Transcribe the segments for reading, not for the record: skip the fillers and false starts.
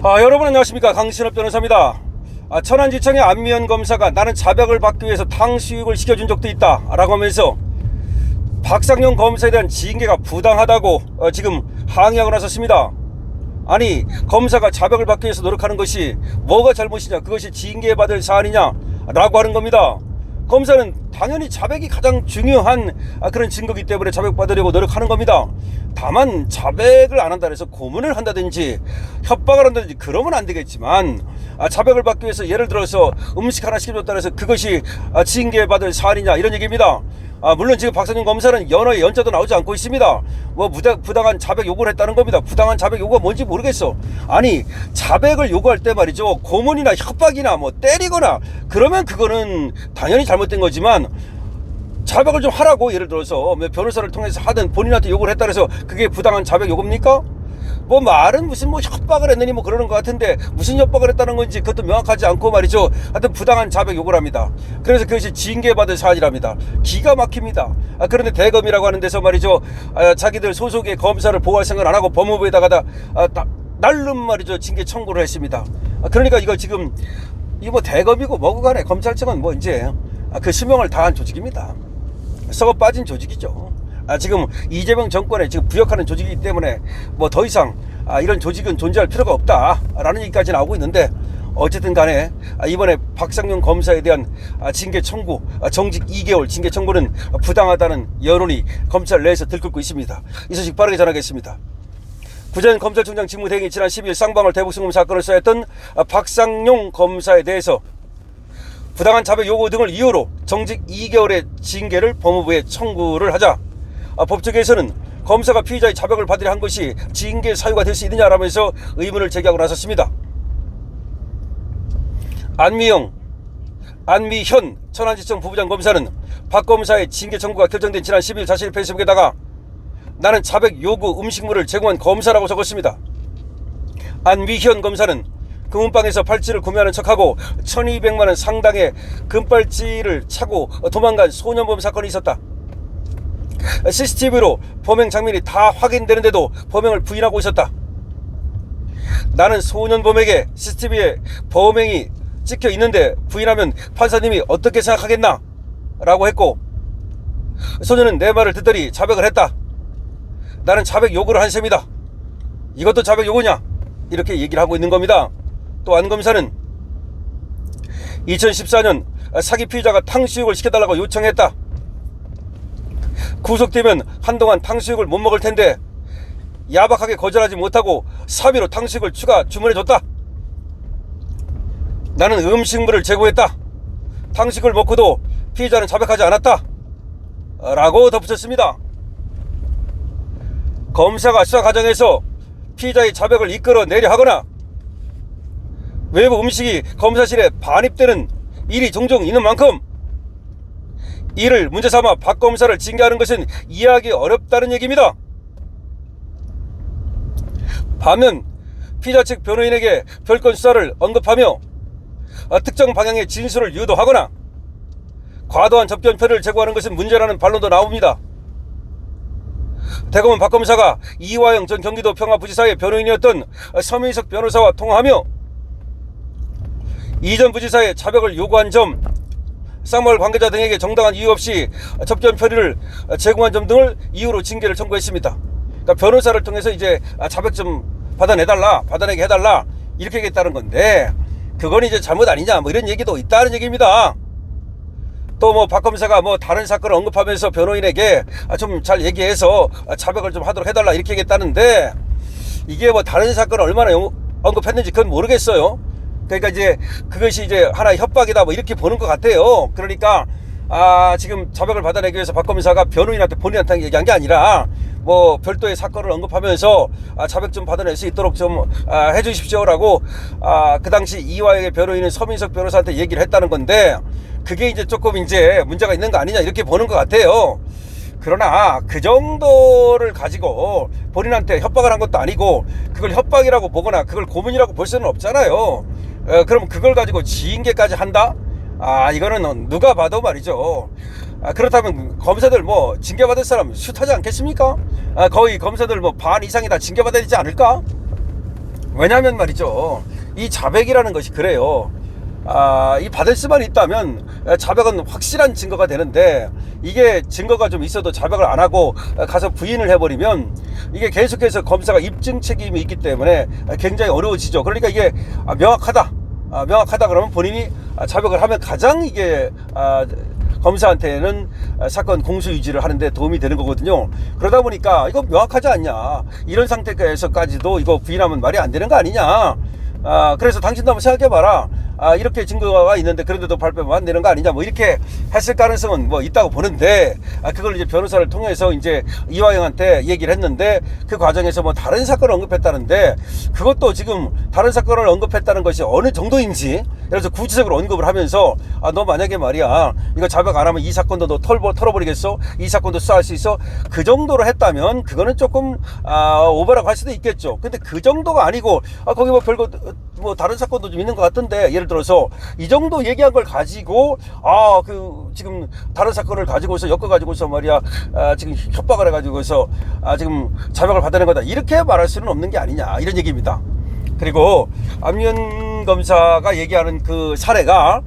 여러분 안녕하십니까, 강신업 변호사입니다. 천안지청의 안미연 검사가 나는 자백을 받기 위해서 탕수육을 시켜준 적도 있다 라고 하면서 박상용 검사에 대한 징계가 부당하다고 지금 항의하고 나섰습니다. 아니, 검사가 자백을 받기 위해서 노력하는 것이 뭐가 잘못이냐, 그것이 징계받을 사안이냐 라고 하는 겁니다. 검사는 당연히 자백이 가장 중요한 그런 증거이기 때문에 자백받으려고 노력하는 겁니다. 다만 자백을 안 한다 해서 고문을 한다든지 협박을 한다든지 그러면 안 되겠지만, 자백을 받기 위해서 예를 들어서 음식 하나 시켜줬다 해서 그것이 징계받을 사안이냐, 이런 얘기입니다. 물론 지금 박상용 검사는 연어의 연자도 나오지 않고 있습니다. 뭐 부당한 자백 요구를 했다는 겁니다. 부당한 자백 요구가 뭔지 모르겠어. 아니, 자백을 요구할 때 말이죠, 고문이나 협박이나 뭐 때리거나 그러면 그거는 당연히 잘못된 거지만, 자백을 좀 하라고 예를 들어서 변호사를 통해서 하든 본인한테 요구를 했다 해서 그게 부당한 자백 요구입니까? 뭐 말은 무슨 뭐 협박을 했느니 뭐 그러는 것 같은데, 무슨 협박을 했다는 건지 그것도 명확하지 않고 말이죠, 하여튼 부당한 자백 요구를 합니다. 그래서 그것이 징계받을 사안이랍니다. 기가 막힙니다. 그런데 대검이라고 하는 데서 말이죠, 자기들 소속의 검사를 보호할 생각 안 하고 법무부에다가 날름 말이죠 징계 청구를 했습니다. 그러니까 이거 지금 이거 뭐 대검이고 뭐고 간에 검찰청은 뭐 이제 그 수명을 다한 조직입니다. 썩어 빠진 조직이죠. 지금 이재명 정권에 지금 부역하는 조직이기 때문에 뭐 더 이상 이런 조직은 존재할 필요가 없다라는 얘기까지 나오고 있는데, 어쨌든 간에 이번에 박상용 검사에 대한 징계 청구, 정직 2개월 징계 청구는 부당하다는 여론이 검찰 내에서 들끓고 있습니다. 이 소식 빠르게 전하겠습니다. 구전 검찰총장 직무대행이 지난 10일 쌍방울 대북송금 사건을 수사했던 박상용 검사에 대해서 부당한 자백 요구 등을 이유로 정직 2개월의 징계를 법무부에 청구를 하자, 법조계에서는 검사가 피의자의 자백을 받으려 한 것이 징계 사유가 될 수 있느냐라면서 의문을 제기하고 나섰습니다. 안미현 천안지청 부부장 검사는 박 검사의 징계 청구가 결정된 지난 10일 자신의 페이스북에다가 나는 자백 요구 음식물을 제공한 검사라고 적었습니다. 안미현 검사는 금은방에서 팔찌를 구매하는 척하고 1200만원 상당의 금팔찌를 차고 도망간 소년범 사건이 있었다. CCTV로 범행 장면이 다 확인되는데도 범행을 부인하고 있었다. 나는 소년범에게 CCTV에 범행이 찍혀 있는데 부인하면 판사님이 어떻게 생각하겠나? 라고 했고, 소년은 내 말을 듣더니 자백을 했다. 나는 자백 요구를 한 셈이다. 이것도 자백 요구냐? 이렇게 얘기를 하고 있는 겁니다. 또 안 검사는 2014년 사기 피의자가 탕수육을 시켜달라고 요청했다. 구속되면 한동안 탕수육을 못 먹을 텐데 야박하게 거절하지 못하고 사비로 탕수육을 추가 주문해줬다. 나는 음식물을 제공했다. 탕수육을 먹고도 피의자는 자백하지 않았다. 라고 덧붙였습니다. 검사가 수사 과정에서 피의자의 자백을 이끌어내려 하거나 외부 음식이 검사실에 반입되는 일이 종종 있는 만큼 이를 문제 삼아 박 검사를 징계하는 것은 이해하기 어렵다는 얘기입니다. 반면 피의자 측 변호인에게 별건 수사를 언급하며 특정 방향의 진술을 유도하거나 과도한 접견표를 제공하는 것은 문제라는 반론도 나옵니다. 대검은 박 검사가 이화영 전 경기도 평화부지사의 변호인이었던 서민석 변호사와 통화하며 이전 부지사의 자백을 요구한 점, 쌍마을 관계자 등에게 정당한 이유 없이 접견 표리를 제공한 점 등을 이유로 징계를 청구했습니다. 그러니까 변호사를 통해서 이제 자백 좀 받아내게 해달라 이렇게 얘기했다는 건데, 그건 이제 잘못 아니냐 뭐 이런 얘기도 있다는 얘기입니다. 또 뭐 박 검사가 뭐 다른 사건을 언급하면서 변호인에게 좀 잘 얘기해서 자백을 좀 하도록 해달라 이렇게 얘기했다는데, 이게 뭐 다른 사건을 얼마나 언급했는지 그건 모르겠어요. 그러니까 이제 그것이 이제 하나의 협박이다 뭐 이렇게 보는 것 같아요. 그러니까 지금 자백을 받아내기 위해서 박 검사가 변호인한테 본인한테 얘기한 게 아니라 뭐 별도의 사건을 언급하면서 자백 좀 받아낼 수 있도록 좀 해주십시오라고 그 당시 이화영의 변호인은 서민석 변호사한테 얘기를 했다는 건데, 그게 이제 조금 이제 문제가 있는 거 아니냐 이렇게 보는 것 같아요. 그러나 그 정도를 가지고 본인한테 협박을 한 것도 아니고 그걸 협박이라고 보거나 그걸 고문이라고 볼 수는 없잖아요. 그럼 그걸 가지고 징계까지 한다? 이거는 누가 봐도 말이죠. 그렇다면 검사들 뭐 징계받을 사람 숱하지 않겠습니까? 거의 검사들 뭐 반 이상이 다 징계받아야 되지 않을까? 왜냐하면 말이죠, 이 자백이라는 것이 그래요. 이 받을 수만 있다면 자백은 확실한 증거가 되는데, 이게 증거가 좀 있어도 자백을 안 하고 가서 부인을 해버리면 이게 계속해서 검사가 입증 책임이 있기 때문에 굉장히 어려워지죠. 그러니까 이게 명확하다, 명확하다 그러면 본인이 자백을 하면 가장 이게 검사한테는 사건 공소 유지를 하는데 도움이 되는 거거든요. 그러다 보니까 이거 명확하지 않냐, 이런 상태에서까지도 이거 부인하면 말이 안 되는 거 아니냐. 그래서 당신도 한번 생각해봐라. 이렇게 증거가 있는데 그런데도 발표하면 안 되는 거 아니냐, 뭐 이렇게 했을 가능성은 뭐 있다고 보는데, 그걸 이제 변호사를 통해서 이제 이화영한테 얘기를 했는데, 그 과정에서 뭐 다른 사건을 언급했다는데, 그것도 지금 다른 사건을 언급했다는 것이 어느 정도인지, 그래서 구체적으로 언급을 하면서, 너 만약에 말이야 이거 자백 안 하면 이 사건도 너 털어버리겠어, 이 사건도 수사할 수 있어, 그 정도로 했다면 그거는 조금 오버라고 할 수도 있겠죠. 근데 그 정도가 아니고 거기 뭐 별거 뭐 다른 사건도 좀 있는 것 같던데, 예를 들어서 이 정도 얘기한 걸 가지고 지금 다른 사건을 가지고서 엮어가지고서 말이야 지금 협박을 해가지고서 지금 자백을 받아낸 거다, 이렇게 말할 수는 없는 게 아니냐, 이런 얘기입니다. 그리고 안미연 검사가 얘기하는 그 사례가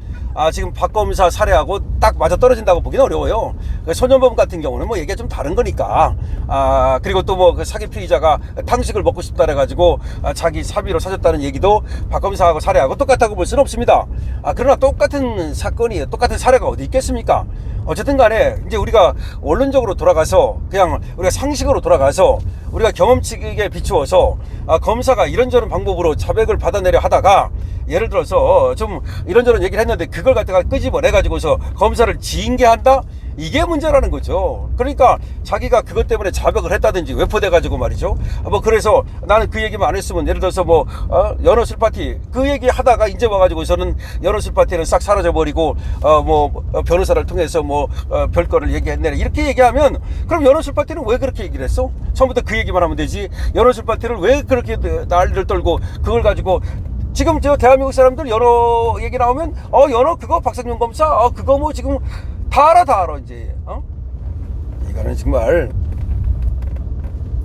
지금 박 검사 사례하고 딱 맞아 떨어진다고 보기는 어려워요. 소년범 같은 경우는 뭐 얘기가 좀 다른 거니까. 그리고 또 뭐 그 사기 피의자가 탕수육을 먹고 싶다 그래가지고 자기 사비로 사줬다는 얘기도 박 검사하고 사례하고 똑같다고 볼 수는 없습니다. 그러나 똑같은 사건이, 똑같은 사례가 어디 있겠습니까? 어쨌든 간에 이제 우리가 원론적으로 돌아가서, 그냥 우리가 상식으로 돌아가서 우리가 경험치에 비추어서 검사가 이런저런 방법으로 자백을 받아내려 하다가, 예를 들어서 좀 이런저런 얘기를 했는데 그걸 갖다가 끄집어내가지고서 검사를 징계한다? 이게 문제라는 거죠. 그러니까 자기가 그것 때문에 자백을 했다든지 외포돼가지고 말이죠. 뭐 그래서 나는 그 얘기만 안 했으면, 예를 들어서 뭐 연어 술 파티 그 얘기 하다가 이제 와가지고서는 연어 술 파티는 싹 사라져버리고 변호사를 통해서 뭐 별거를 얘기했네, 이렇게 얘기하면, 그럼 연어 술 파티는 왜 그렇게 얘기를 했어? 처음부터 그 얘기만 하면 되지. 연어 술 파티를 왜 그렇게 난리를 떨고 그걸 가지고, 지금 저 대한민국 사람들 연어 얘기 나오면 연어 그거 박상용 검사 그거 뭐 지금 다 알아 이제. 이거는 정말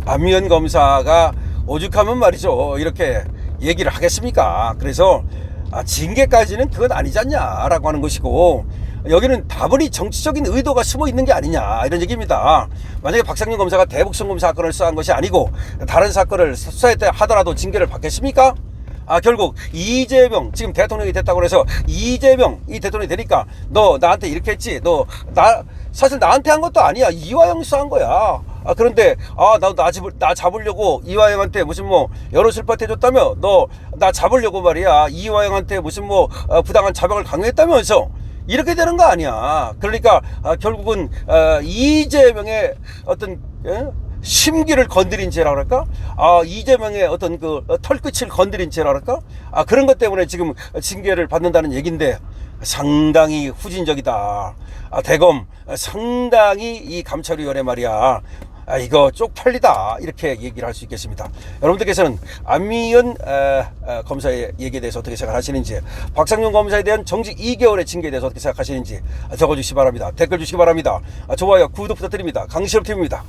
안미연 검사가 오죽하면 말이죠 이렇게 얘기를 하겠습니까? 그래서 징계까지는 그건 아니지 않냐라고 하는 것이고, 여기는 다분히 정치적인 의도가 숨어 있는 게 아니냐, 이런 얘기입니다. 만약에 박상용 검사가 대북송금 사건을 수사한 것이 아니고 다른 사건을 수사했다 하더라도 징계를 받겠습니까? 결국 이재명 지금 대통령이 됐다고 해서 이재명이 대통령이 되니까 너 나한테 이렇게 했지, 사실 나한테 한 것도 아니야, 이화영 수사한 거야. 그런데 나 잡으려고 이화영한테 무슨 뭐 여러 술파티 해줬다며, 너 나 잡으려고 말이야 이화영한테 무슨 뭐 부당한 자백을 강요했다면서, 이렇게 되는 거 아니야. 그러니까 결국은 이재명의 어떤 심기를 건드린 죄라 그럴까? 이재명의 어떤 그 털끝을 건드린 죄라 그럴까? 그런 것 때문에 지금 징계를 받는다는 얘기인데, 상당히 후진적이다. 대검 상당히 이 감찰위원회 말이야 이거 쪽팔리다, 이렇게 얘기를 할 수 있겠습니다. 여러분들께서는 안미연 검사의 얘기에 대해서 어떻게 생각하시는지, 박상용 검사에 대한 정직 2개월의 징계에 대해서 어떻게 생각하시는지 적어주시기 바랍니다. 댓글 주시기 바랍니다. 좋아요, 구독 부탁드립니다. 강신업TV입니다.